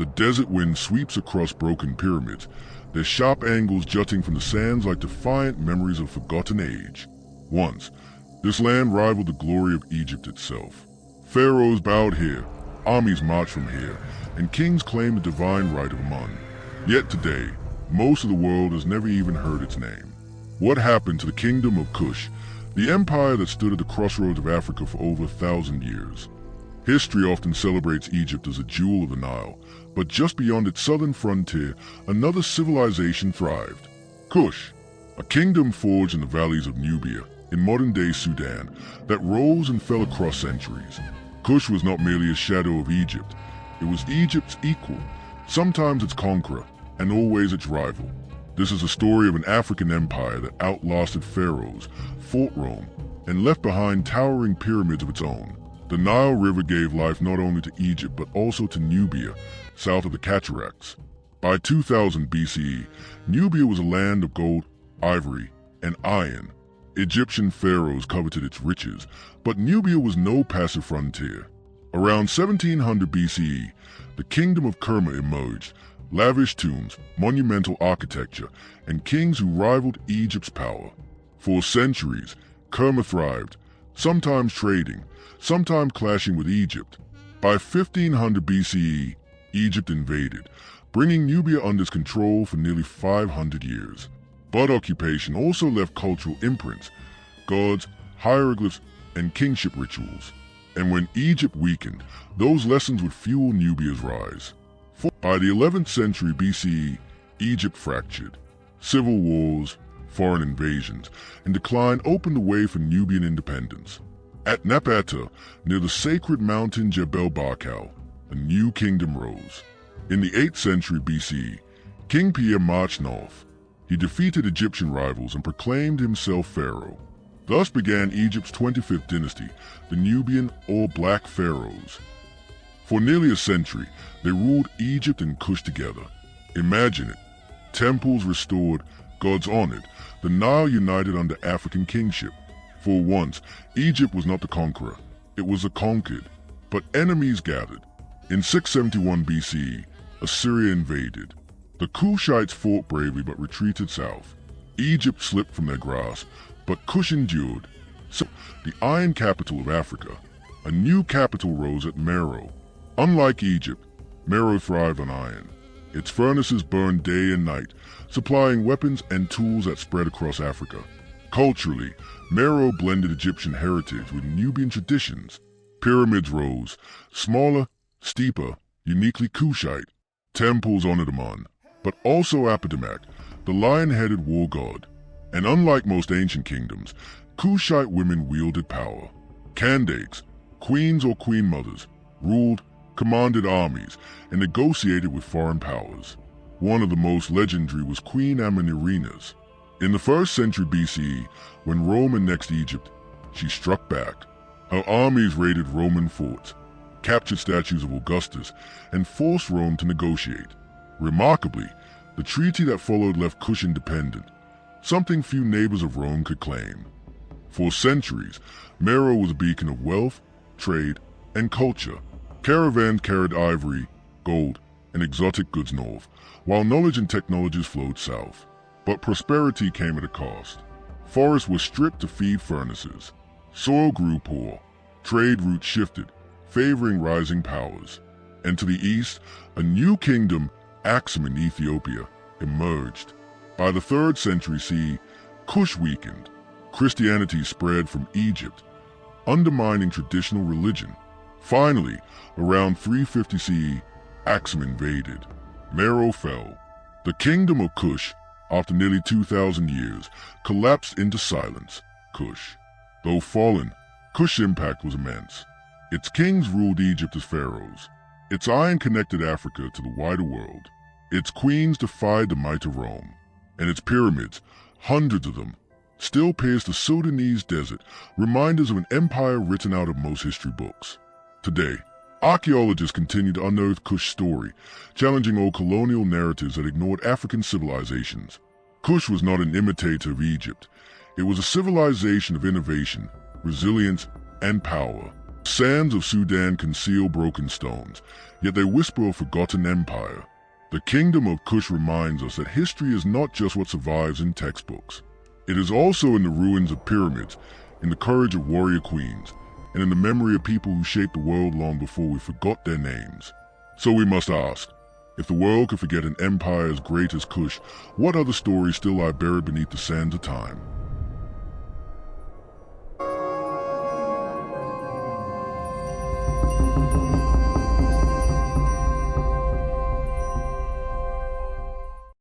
The desert wind sweeps across broken pyramids, their sharp angles jutting from the sands like defiant memories of forgotten age. Once, this land rivaled the glory of Egypt itself. Pharaohs bowed here, armies marched from here, and kings claimed the divine right of Amun. Yet today, most of the world has never even heard its name. What happened to the Kingdom of Kush, the empire that stood at the crossroads of Africa for over 1,000 years? History often celebrates Egypt as a jewel of the Nile, but just beyond its southern frontier, another civilization thrived. Kush, a kingdom forged in the valleys of Nubia, in modern-day Sudan, that rose and fell across centuries. Kush was not merely a shadow of Egypt, it was Egypt's equal, sometimes its conqueror, and always its rival. This is a story of an African empire that outlasted pharaohs, fought Rome, and left behind towering pyramids of its own. The Nile River gave life not only to Egypt but also to Nubia, south of the cataracts. By 2000 BCE, Nubia was a land of gold, ivory, and iron. Egyptian pharaohs coveted its riches, but Nubia was no passive frontier. Around 1700 BCE, the Kingdom of Kerma emerged, lavish tombs, monumental architecture, and kings who rivaled Egypt's power. For centuries, Kerma thrived, sometimes trading, sometimes clashing with Egypt. By 1500 BCE, Egypt invaded, bringing Nubia under its control for nearly 500 years. But occupation also left cultural imprints, gods, hieroglyphs, and kingship rituals. And when Egypt weakened, those lessons would fuel Nubia's rise. By the 11th century BCE, Egypt fractured. Civil wars, foreign invasions, and decline opened the way for Nubian independence. At Napata, near the sacred mountain Jebel Barkal, a new kingdom rose. In the 8th century BCE, King Pierre marched north. He defeated Egyptian rivals and proclaimed himself pharaoh. Thus began Egypt's 25th dynasty, the Nubian or Black Pharaohs. For nearly a century, they ruled Egypt and Kush together. Imagine it. Temples restored, gods honored, the Nile united under African kingship. For once, Egypt was not the conqueror, it was the conquered. But enemies gathered. In 671 BCE, Assyria invaded. The Kushites fought bravely but retreated south. Egypt slipped from their grasp, but Kush endured. So, the iron capital of Africa, a new capital rose at Meroe. Unlike Egypt, Meroe thrived on iron. Its furnaces burned day and night, supplying weapons and tools that spread across Africa. Culturally, Meroe blended Egyptian heritage with Nubian traditions. Pyramids rose, smaller, steeper, uniquely Kushite. Temples honored Amun, but also Apedemak, the lion-headed war god. And unlike most ancient kingdoms, Kushite women wielded power. Candates, queens or queen mothers, ruled, commanded armies, and negotiated with foreign powers. One of the most legendary was Queen Amanirenas. In the 1st century BCE, when Rome annexed Egypt, she struck back. Her armies raided Roman forts, captured statues of Augustus, and forced Rome to negotiate. Remarkably, the treaty that followed left Kush independent, something few neighbors of Rome could claim. For centuries, Meroe was a beacon of wealth, trade, and culture. Caravans carried ivory, gold, and exotic goods north, while knowledge and technologies flowed south. But prosperity came at a cost. Forests were stripped to feed furnaces. Soil grew poor. Trade routes shifted, favoring rising powers. And to the east, a new kingdom, Aksum in Ethiopia, emerged. By the 3rd century CE, Kush weakened. Christianity spread from Egypt, undermining traditional religion. Finally, around 350 CE, Aksum invaded. Meroe fell. The Kingdom of Kush, after nearly 2,000 years, collapsed into silence. Kush. Though fallen, Kush's impact was immense. Its kings ruled Egypt as pharaohs. Its iron connected Africa to the wider world. Its queens defied the might of Rome. And its pyramids, hundreds of them, still pierce the Sudanese desert, reminders of an empire written out of most history books. Today, archaeologists continue to unearth Kush's story, challenging old colonial narratives that ignored African civilizations. Kush was not an imitator of Egypt. It was a civilization of innovation, resilience, and power. Sands of Sudan conceal broken stones, yet they whisper a forgotten empire. The Kingdom of Kush reminds us that history is not just what survives in textbooks. It is also in the ruins of pyramids, in the courage of warrior queens, and in the memory of people who shaped the world long before we forgot their names. So we must ask, if the world could forget an empire as great as Kush, what other stories still lie buried beneath the sands of time?